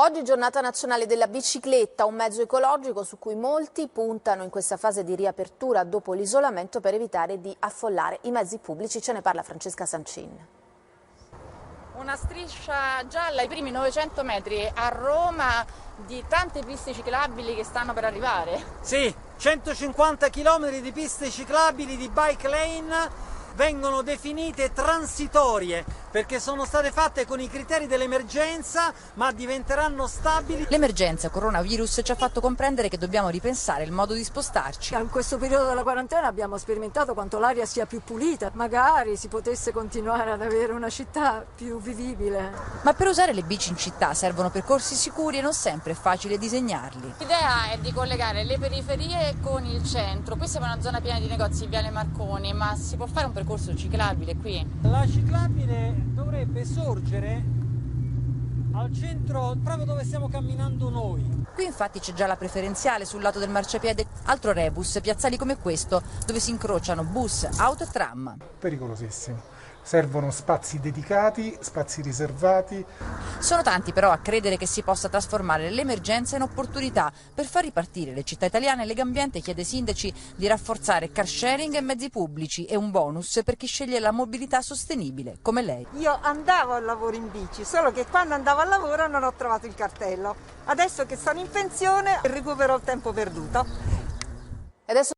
Oggi giornata nazionale della bicicletta, un mezzo ecologico su cui molti puntano in questa fase di riapertura dopo l'isolamento per evitare di affollare i mezzi pubblici. Ce ne parla Francesca Sancin. Una striscia gialla ai primi 900 metri a Roma di tante piste ciclabili che stanno per arrivare. Sì, 150 km di piste ciclabili, di bike lane, vengono definite transitorie perché sono state fatte con i criteri dell'emergenza, ma diventeranno stabili. L'emergenza coronavirus ci ha fatto comprendere che dobbiamo ripensare il modo di spostarci. In questo periodo della quarantena abbiamo sperimentato quanto l'aria sia più pulita, magari si potesse continuare ad avere una città più vivibile. Ma per usare le bici in città servono percorsi sicuri e non sempre è facile disegnarli. L'idea è di collegare le periferie con il centro. Qui siamo in una zona piena di negozi, Viale Marconi, ma si può fare un percorso ciclabile qui? La ciclabile dovrebbe sorgere al centro, proprio dove stiamo camminando noi. Qui infatti c'è già la preferenziale sul lato del marciapiede, altro rebus, piazzali come questo, dove si incrociano bus, auto e tram. Pericolosissimo. Servono spazi dedicati, spazi riservati. Sono tanti però a credere che si possa trasformare l'emergenza in opportunità. Per far ripartire le città italiane, Legambiente chiede ai sindaci di rafforzare car sharing e mezzi pubblici e un bonus per chi sceglie la mobilità sostenibile, come lei. Io andavo al lavoro in bici, solo che quando andavo al lavoro non ho trovato il cartello. Adesso che sono in pensione recupero il tempo perduto. Adesso